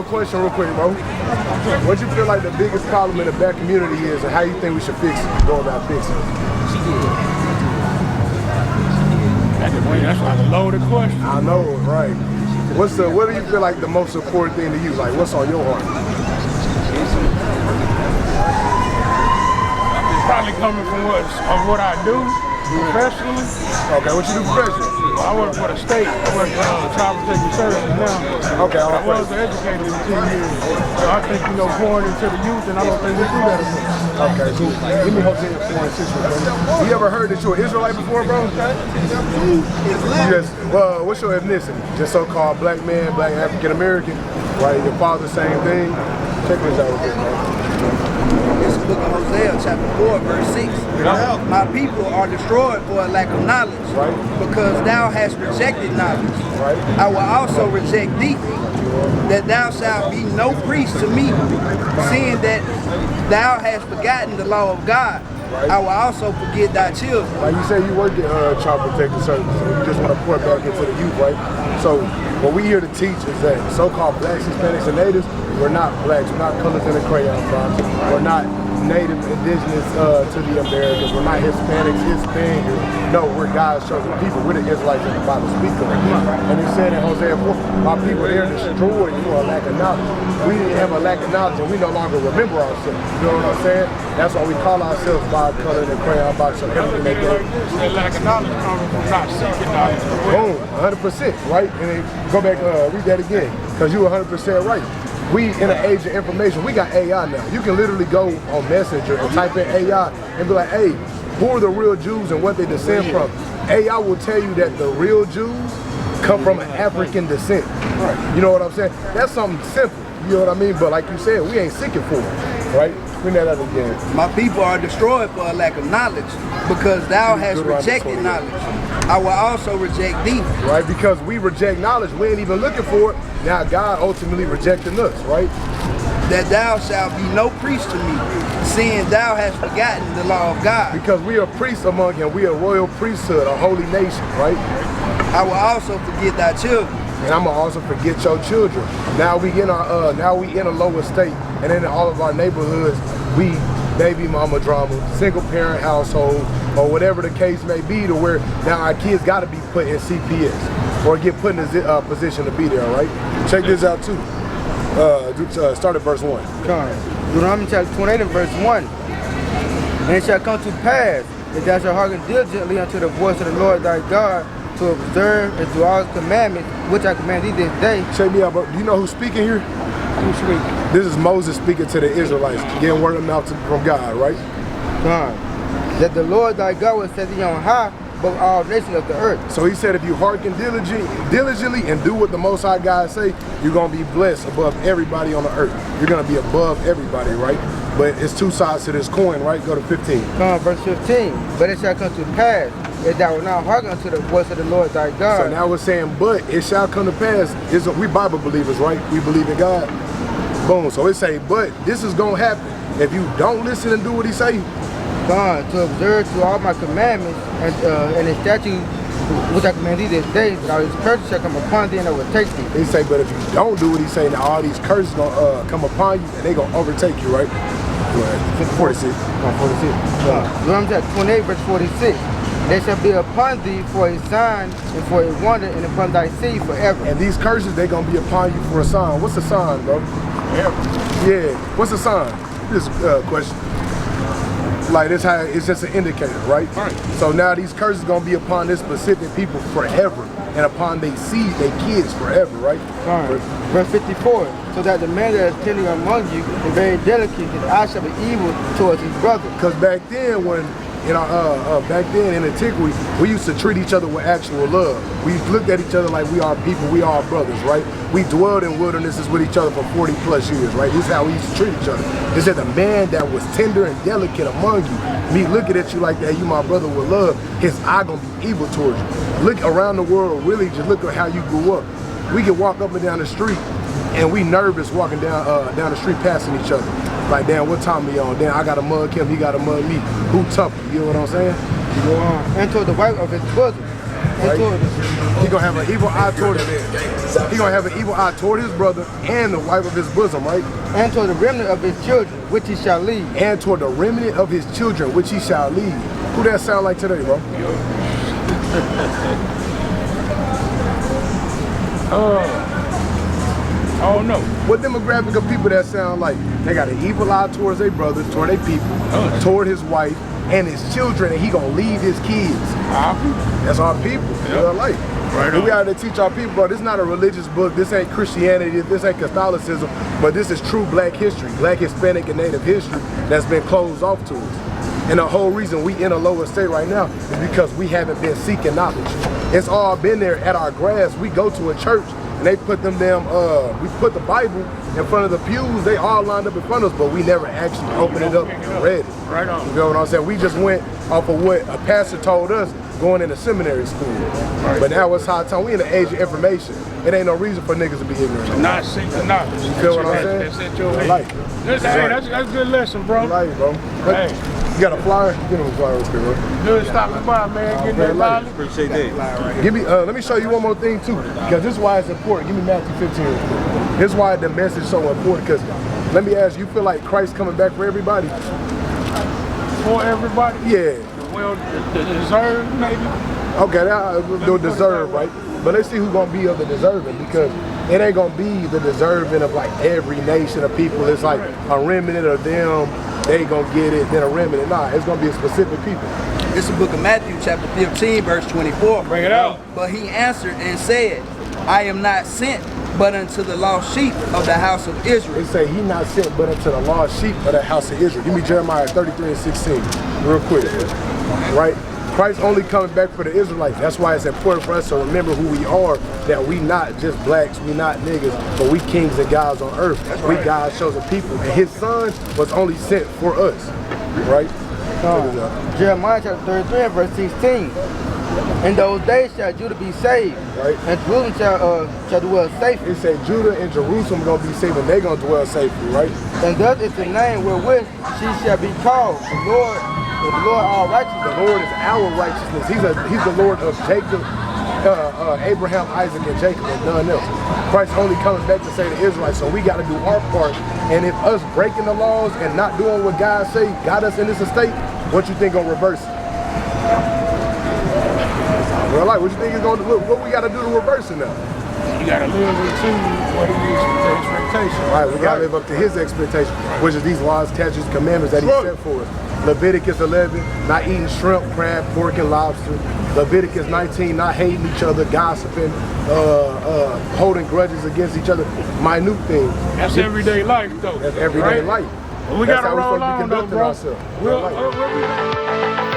a question real quick, bro. What you feel like the biggest problem in the black community is, and how you think we should fix it, go about fixing it? That's like a loaded question. I know, right. What do you feel like the most important thing to you? Like, what's on your heart? It's probably coming from what I do professionally. Okay, what you do professionally? Well, I work for the state. I work for child protective services now. Okay, I was an educator for 10 years. So I think, pouring into the youth, and I don't think we do that enough. Okay, cool. Give me Hosea 4:6, bro. You ever heard that you're an Israelite before, bro? Yes. Well, what's your ethnicity? Just so-called black man, black African American, right? Your father, same thing. Check this out real quick, bro. It's the book of Hosea, chapter 4, verse 6. Yeah. My people are destroyed for a lack of knowledge, right? Because thou hast rejected knowledge. Right. I will also reject thee, that thou shalt be no priest to me, seeing that thou hast forgotten the law of God. Right. I will also forget thy children. Like you say, you work at Child Protective Services, so you just want to pour back into the youth, right? So what we here to teach is that so-called blacks, Hispanics, and natives, we're not blacks, we're not colors in a crayon box, we're not native, indigenous to the Americans, we're not Hispanics, Hispanics. No, we're God's chosen people. We're the Israelites that the Bible speaks of. And he said in Hosea 4, my people, they're destroyed for a lack of knowledge. We didn't have a lack of knowledge, and we no longer remember ourselves. You know what I'm saying? That's why we call ourselves by color in the crayon box of everything they do. That lack of knowledge comes from not seeking knowledge. Boom, 100%, right? And then go back, read that again, because you're 100% right. We, in an age of information, we got AI now. You can literally go on Messenger and type in AI and be like, hey, who are the real Jews and what they descend from? AI will tell you that the real Jews come from an African descent. You know what I'm saying? That's something simple, you know what I mean? But like you said, we ain't seeking for it, right? Bring that up again. My people are destroyed for a lack of knowledge, because thou hast rejected knowledge. I will also reject thee. Right, because we reject knowledge, we ain't even looking for it. Now God ultimately rejecting us, right? That thou shalt be no priest to me, seeing thou hast forgotten the law of God. Because we are priests among him, we are a royal priesthood, a holy nation, right? I will also forget thy children. And I'm gonna also forget your children. Now we in a lower state, and in all of our neighborhoods, we baby mama drama, single parent household, or whatever the case may be, to where now our kids gotta be put in CPS or get put in a position to be there, right? Check this out too. Start at verse 1. Deuteronomy chapter 28 and verse 1. And it shall come to pass that thou shalt hearken diligently unto the voice of the Lord thy God, to observe and do all his commandments, which I command thee this day. Check me out, bro. Do you know who's speaking here? Who's speaking? This is Moses speaking to the Israelites, getting word of mouth from God, right? That the Lord thy God will set thee on high above all nations of the earth. So he said if you hearken diligently and do what the Most High God say, you're going to be blessed above everybody on the earth. You're going to be above everybody, right? But it's two sides to this coin, right? Go to 15. Verse 15. But it shall come to pass, if thou wilt not hearken unto the voice of the Lord thy God. So now we're saying, but it shall come to pass. We Bible believers, right? We believe in God. Boom. So it say, but this is going to happen if you don't listen and do what he say. To observe to all my commandments and the statutes which I command thee this day, that all these curses shall come upon thee and overtake thee. He say, but if you don't do what he say, now all these curses gonna come upon you and they gonna overtake you, right? 46. Deuteronomy chapter 28, verse 46. They shall be upon thee for a sign and for a wonder, and upon thy seed forever. And these curses, they gonna be upon you for a sign. What's a sign, bro? Yeah. What's a sign? This question. Like this, how it's just an indicator, right? So now these curses gonna be upon this specific people forever, and upon their seed, their kids forever, right? Verse 54. So that the man that is tender among you is very delicate, his eye shall be evil towards his brother. Because back then, when back then in antiquity, we used to treat each other with actual love. We looked at each other like we are people, we are brothers, right? We dwelled in wildernesses with each other for 40 plus years, right? This is how we used to treat each other. It said the man that was tender and delicate among you, me looking at you like that, you my brother with love, his eye gonna be evil towards you. Look around the world, really just look at how you grew up. We can walk up and down the street and we nervous walking down the street passing each other. Like, damn, what time we on? Damn, I gotta mug him, he gotta mug me. Who tougher? You know what I'm saying? And toward the wife of his bosom. Right? He gonna have an evil eye toward his brother and the wife of his bosom, right? And toward the remnant of his children, which he shall lead. And toward the remnant of his children, which he shall lead. Who that sound like today, bro? I don't know. What demographic of people that sound like? They got an evil eye towards their brothers, toward their people, toward his wife, and his children, and he gonna lead his kids. Our people. That's our people. Yep. Like. Right. We got to teach our people, bro. This is not a religious book. This ain't Christianity. This ain't Catholicism. But this is true black history, black, Hispanic, and Native history that's been closed off to us. And the whole reason we in a lower state right now is because we haven't been seeking knowledge. It's all been there at our grasp. We go to a church and they put them damn, we put the Bible in front of the pews. They all lined up in front of us, but we never actually opened it up and read it. Right on. You know what I'm saying? We just went off of what a pastor told us going into seminary school. Right. But now it's high time. We in the age of information. It ain't no reason for niggas to be ignorant. Not seeking knowledge. You feel what I'm saying? That's at your head. Like, that's a good lesson, bro. Like, bro. Hey. You got a flyer? Give him a flyer real quick, bro. Good stopping by, man. Get that knowledge. Appreciate that. Give me, let me show you one more thing too, because this is why it's important. Give me Matthew 15 real quick. This is why the message is so important, because let me ask you, feel like Christ coming back for everybody? For everybody? Yeah. Well, the deserved, maybe? Okay, they'll deserve, right? But let's see who's gonna be of the deserving, because it ain't gonna be the deserving of like every nation of people. It's like a remnant of them, they gonna get it, then a remnant. Nah, it's gonna be a specific people. It's the book of Matthew, chapter 15, verse 24. Bring it out. But he answered and said, I am not sent but unto the lost sheep of the house of Israel. They say he not sent but unto the lost sheep of the house of Israel. Give me Jeremiah 33:16, real quick, right? Christ only coming back for the Israelites. That's why it's important for us to remember who we are, that we not just blacks, we not niggas, but we kings and gods on earth. We God's chosen people. And his son was only sent for us, right? Jeremiah chapter 33 verse 16. In those days shall Judah be saved, right? And Jerusalem shall dwell safely. It said Judah and Jerusalem are going to be saved and they're going to dwell safely, right? And thus is the name wherewith she shall be called, the Lord our righteousness. The Lord is our righteousness. He's the Lord of Jacob, Abraham, Isaac, and Jacob, and none else. Christ only coming back to save the Israelites, so we got to do our part. And if us breaking the laws and not doing what God say got us in this estate, what you think gonna reverse it? Well, like, what you think is gonna do? What we got to do to reverse it now? You got to live into what he is, the expectation. Right, we got to live up to his expectation, which is these laws, statutes, commandments that he set for us. Leviticus 11, not eating shrimp, crab, pork, and lobster. Leviticus 19, not hating each other, gossiping, holding grudges against each other. Minute things. That's everyday life, though. That's everyday life. Well, we got to roll on, though, bro. We'll